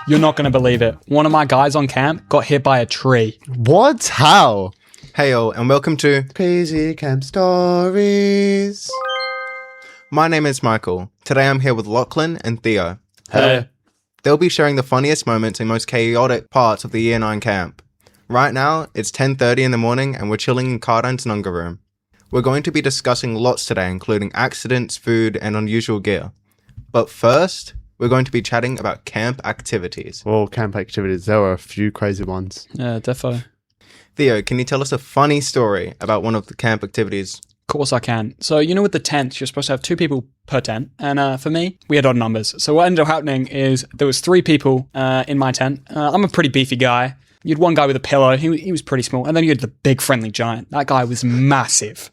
You're not going to believe it. One of my guys on camp got hit by a tree. What? How? Hey all, and welcome to Crazy Camp Stories. My name is Michael. Today I'm here with Lachlan and Theo. Hey. They'll be sharing the funniest moments and most chaotic parts of the Year 9 camp. Right now, it's 10:30 in the morning and we're chilling in Cardijn's Nunga room. We're going to be discussing lots today, including accidents, food, and unusual gear. But first, we're going to be chatting about camp activities. Well, camp activities, there were a few crazy ones. Yeah, defo. Theo, can you tell us a funny story about one of the camp activities? Of course I can. So, with the tents, you're supposed to have 2 people per tent. And for me, we had odd numbers. So what ended up happening is there was 3 people in my tent. I'm a pretty beefy guy. You had one guy with a pillow. He was pretty small. And then you had the big friendly giant. That guy was massive.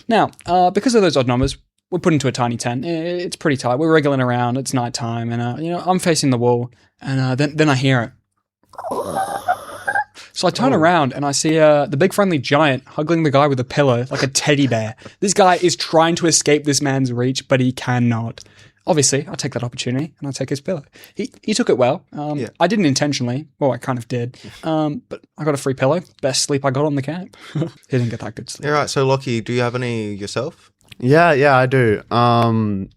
Now, because of those odd numbers, we're put into a tiny tent. It's pretty tight. We're wriggling around. It's nighttime. And, I'm facing the wall. And then I hear it. So I turn around and I see the big friendly giant hugging the guy with a pillow like a teddy bear. This guy is trying to escape this man's reach, but he cannot. Obviously, I take that opportunity and I take his pillow. He took it well. I didn't intentionally. Well, I kind of did. But I got a free pillow. Best sleep I got on the camp. He didn't get that good sleep. All right, so Lockie, do you have any yourself? Yeah, I do.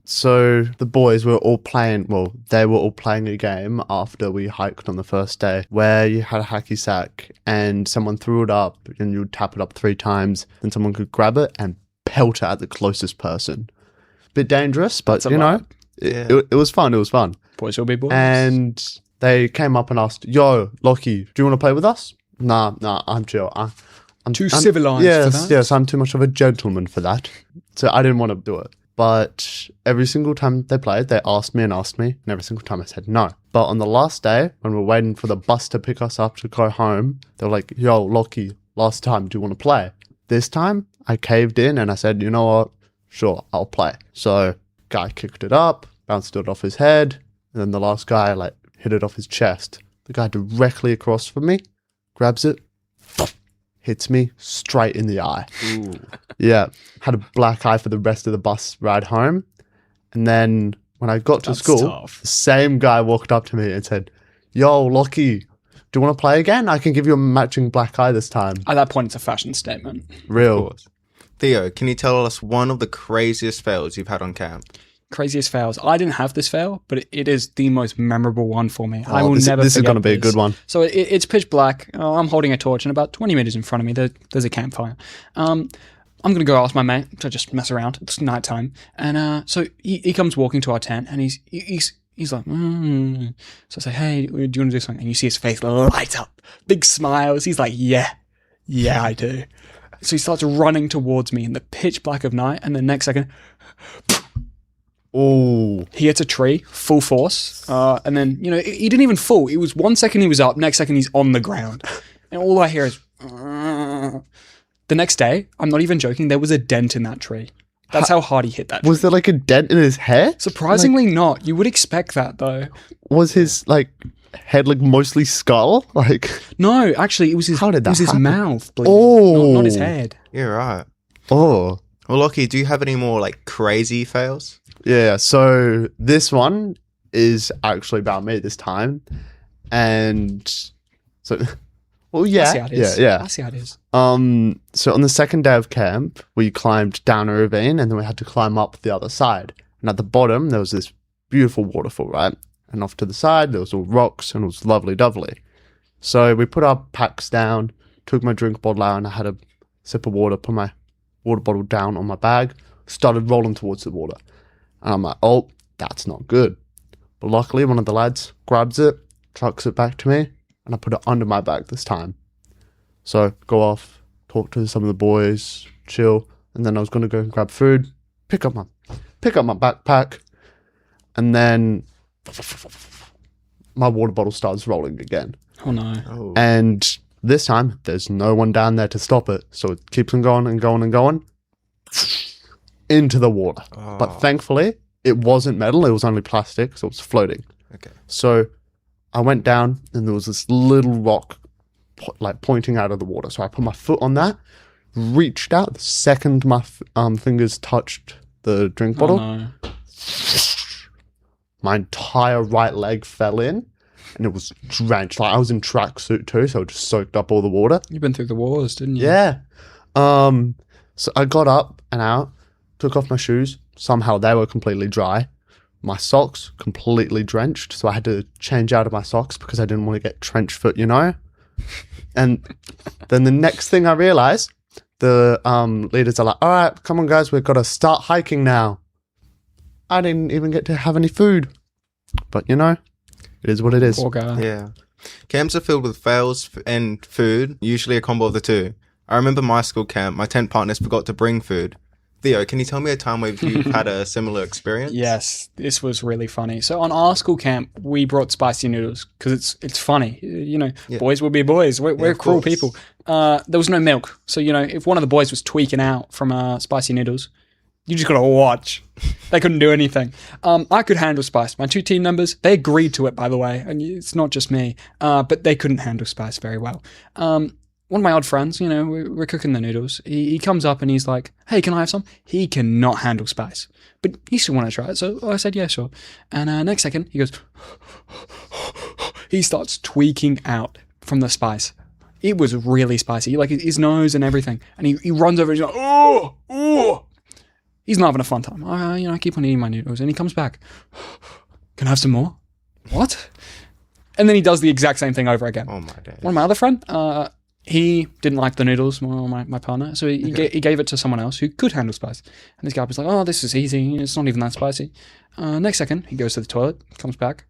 So the boys were all playing, they were all playing a game after we hiked on the first day where you had a hacky sack and someone threw it up and you would tap it up 3 times and someone could grab it and pelt it at the closest person. Bit dangerous, but it was fun. It was fun. Boys will be boys. And they came up and asked, "Yo, Lockie, do you want to play with us?" Nah, I'm chill. I'm too civilized for that. Yes, I'm too much of a gentleman for that. So I didn't want to do it. But every single time they played, they asked me, and every single time I said no. But on the last day, when we were waiting for the bus to pick us up to go home, they were like, "Yo, Lockie, last time, do you want to play?" This time, I caved in and I said, "You know what? Sure, I'll play." So guy kicked it up, bounced it off his head, and then the last guy hit it off his chest. The guy directly across from me grabs it, hits me straight in the eye. Ooh. Yeah, had a black eye for the rest of the bus ride home. And then when I got to school, tough. the same guy walked up to me and said, "Yo, Lockie, do you want to play again? I can give you a matching black eye this time." At that point, it's a fashion statement. Real. Theo, can you tell us one of the craziest fails you've had on camp? Craziest fails. I didn't have this fail, but it is the most memorable one for me. I will never This is forget going to be a this. good one. So it's pitch black. I'm holding a torch, and about 20 meters in front of me, there's a campfire. I'm going to go ask my mate to just mess around. It's nighttime. And so he comes walking to our tent, and he's like, So I say, "Hey, do you want to do something?" And you see his face light up. Big smiles. He's like, yeah, I do. So he starts running towards me in the pitch black of night, and the next second, Oh, he hits a tree, full force, and then, he didn't even fall. It was 1 second he was up, next second he's on the ground. And all I hear is... The next day, I'm not even joking, there was a dent in that tree. That's how hard he hit that tree. was there a dent in his head? Surprisingly not. You would expect that, though. Was his head mostly skull? No, actually, it was his, How did that his happen? mouth bleeding, Oh. not his head. You're right. Oh. Well, Lockie, do you have any more crazy fails? Yeah, so this one is actually about me this time. And so, well, yeah. I see how it is. Yeah. I see how it is. So on the second day of camp, we climbed down a ravine and then we had to climb up the other side. And at the bottom, there was this beautiful waterfall, right? And off to the side, there was all rocks and it was lovely dovely. So we put our packs down, took my drink bottle out and I had a sip of water, put my water bottle down on my bag, started rolling towards the water. And I'm like, oh, that's not good. But luckily, one of the lads grabs it, trucks it back to me, and I put it under my bag this time. So go off, talk to some of the boys, chill, and then I was going to go and grab food, pick up my backpack, and then my water bottle starts rolling again. Oh, no. Oh. And this time, there's no one down there to stop it. So it keeps on going and going and going into the water. Oh. But thankfully, it wasn't metal. It was only plastic, so it was floating. Okay. So I went down and there was this little rock pointing out of the water. So I put my foot on that, reached out. The second my fingers touched the drink bottle, Oh, no. my entire right leg fell in and it was drenched. Like I was in tracksuit too, so it just soaked up all the water. You've been through the wars, didn't you? Yeah. So I got up and out, took off my shoes. Somehow they were completely dry. My socks completely drenched, so I had to change out of my socks because I didn't want to get trench foot, you know? And then the next thing I realized, the leaders are like, all right, come on guys, we've got to start hiking now. I didn't even get to have any food. But you know, it is what it is. Poor guy. Yeah. Camps are filled with fails and food, usually a combo of the two. I remember my school camp, my tent partners forgot to bring food. Theo, can you tell me a time where you've had a similar experience? Yes, this was really funny. So on our school camp, we brought spicy noodles because it's funny. You know, boys will be boys. We're cruel course. people. There was no milk. So, you know, if one of the boys was tweaking out from spicy noodles, you just got to watch. They couldn't do anything. I could handle spice. My 2 team members, they agreed to it, by the way. And it's not just me. But they couldn't handle spice very well. One of my old friends, you know, we're cooking the noodles. He comes up and he's like, hey, can I have some? He cannot handle spice. But he still wanted to try it. So I said, yeah, sure. And next second, he goes, he starts tweaking out from the spice. It was really spicy, like his nose and everything. And he runs over and he's like, oh. He's not having a fun time. I keep on eating my noodles. And he comes back, can I have some more? What? And then he does the exact same thing over again. Oh my days. One of my other friend, he didn't like the noodles, my partner, so he gave it to someone else who could handle spice. And this guy was like, oh, this is easy, it's not even that spicy. Next second, he goes to the toilet, comes back.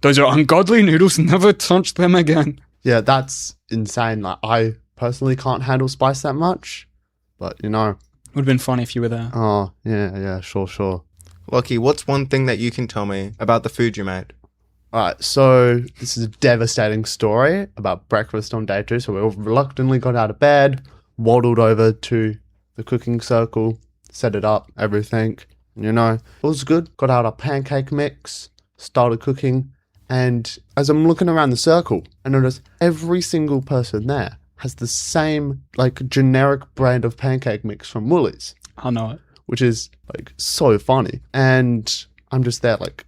Those are ungodly noodles, never touch them again. Yeah, that's insane. Like, I personally can't handle spice that much, but you know. Would have been funny if you were there. Oh, yeah, sure. Lucky, what's one thing that you can tell me about the food you made? All right, so this is a devastating story about breakfast on day 2. So we all reluctantly got out of bed, waddled over to the cooking circle, set it up, everything. You know, it was good. Got out our pancake mix, started cooking. And as I'm looking around the circle, I notice every single person there has the same, like, generic brand of pancake mix from Woolies. I know it. Which is, like, so funny. And I'm just there, like,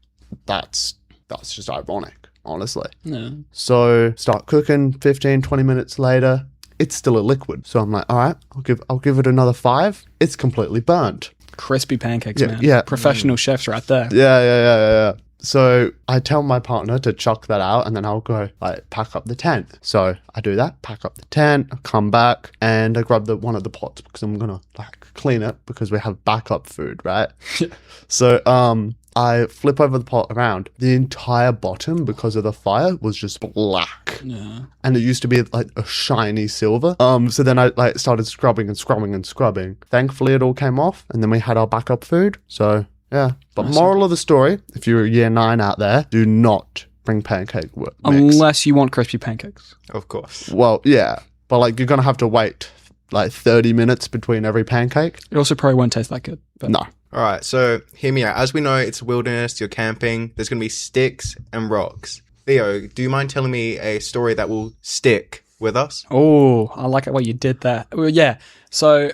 that's just ironic, honestly. Yeah. So start cooking, 15, 20 minutes later, it's still a liquid. So I'm like, all right, I'll give it another 5. It's completely burnt. Crispy pancakes, Yeah, man. yeah. Professional chefs right there. Yeah. So I tell my partner to chuck that out and then I'll go like pack up the tent. So I do that, pack up the tent, I come back and I grab one of the pots because I'm gonna like clean it because we have backup food, right? So I flip over the pot around. The entire bottom, because of the fire, was just black. Yeah. And it used to be like a shiny silver. So then I like started scrubbing. Thankfully it all came off and then we had our backup food. So yeah. But moral of the story, if you're a year 9 out there, do not bring pancake mix. Unless you want crispy pancakes. Of course. Well, yeah. But like you're going to have to wait like 30 minutes between every pancake. It also probably won't taste that good. But No. All right, so hear me out. As we know, it's wilderness, you're camping, there's going to be sticks and rocks. Theo, do you mind telling me a story that will stick with us? Oh, I like it what you did there. Well, yeah. So,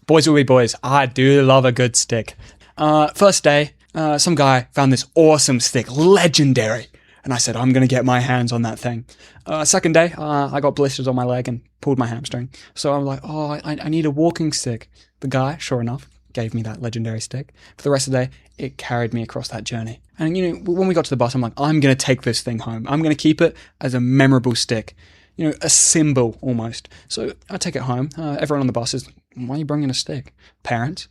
boys will be boys. I do love a good stick. First day, some guy found this awesome stick, legendary. And I said, I'm going to get my hands on that thing. Second day, I got blisters on my leg and pulled my hamstring. So I'm like, oh, I need a walking stick. The guy, sure enough, gave me that legendary stick. For the rest of the day, it carried me across that journey. And, you know, when we got to the bus, I'm like, I'm going to take this thing home. I'm going to keep it as a memorable stick. You know, a symbol almost. So I take it home. Everyone on the bus is, why are you bringing a stick? Parents,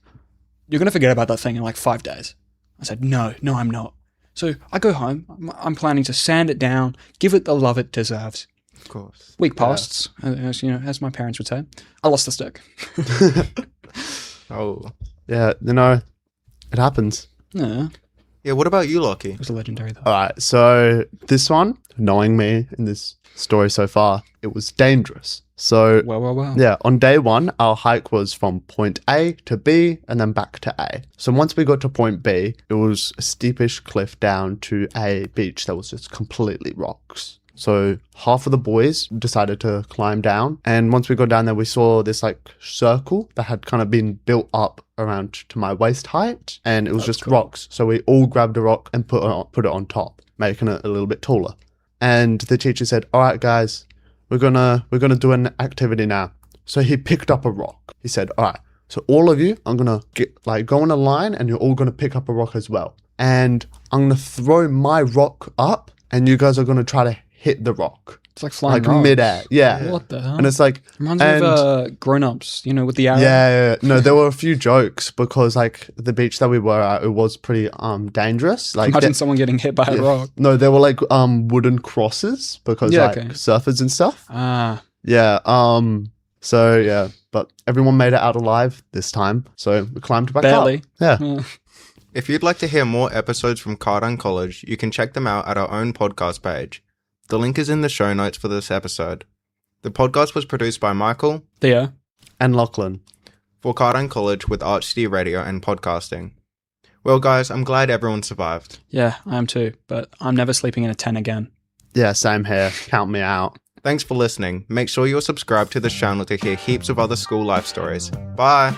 you're going to forget about that thing in like 5 days. I said, no, I'm not. So I go home. I'm planning to sand it down, give it the love it deserves. Of course. Week passes, as you know, as my parents would say. I lost the stick. Oh. Yeah, you know, it happens. Yeah, Yeah, what about you, Lockie? it was legendary though. All right, so this one, knowing me in this story so far, it was dangerous. So Well. yeah, on day 1, our hike was from point A to B and then back to A. So once we got to point B, it was a steepish cliff down to a beach that was just completely rocks. So half of the boys decided to climb down. And once we got down there, we saw this like circle that had kind of been built up around to my waist height. And it was just cool. rocks. So we all grabbed a rock and put it on top, making it a little bit taller. And the teacher said, all right, guys, we're gonna do an activity now. So he picked up a rock. He said, all right, so all of you, I'm gonna go in a line and you're all gonna pick up a rock as well. And I'm gonna throw my rock up and you guys are gonna try to hit the rock. It's like flying Like rocks. mid-air. Yeah. What the hell? And it's like... Reminds me of Grown-Ups, with the arrow. Yeah. No, there were a few jokes because like the beach that we were at, it was pretty dangerous. Like Imagine someone getting hit by a rock. No, there were like wooden crosses because surfers and stuff. Ah. Yeah. So yeah, but everyone made it out alive this time. So we climbed back Barely. up. Yeah. If you'd like to hear more episodes from Cardijn College, you can check them out at our own podcast page. The link is in the show notes for this episode. The podcast was produced by Michael, Theo, and Lachlan for Cardijn College with ArchD Radio and podcasting. Well, guys, I'm glad everyone survived. Yeah, I am too, but I'm never sleeping in a tent again. Yeah, same here. Count me out. Thanks for listening. Make sure you're subscribed to this channel to hear heaps of other school life stories. Bye!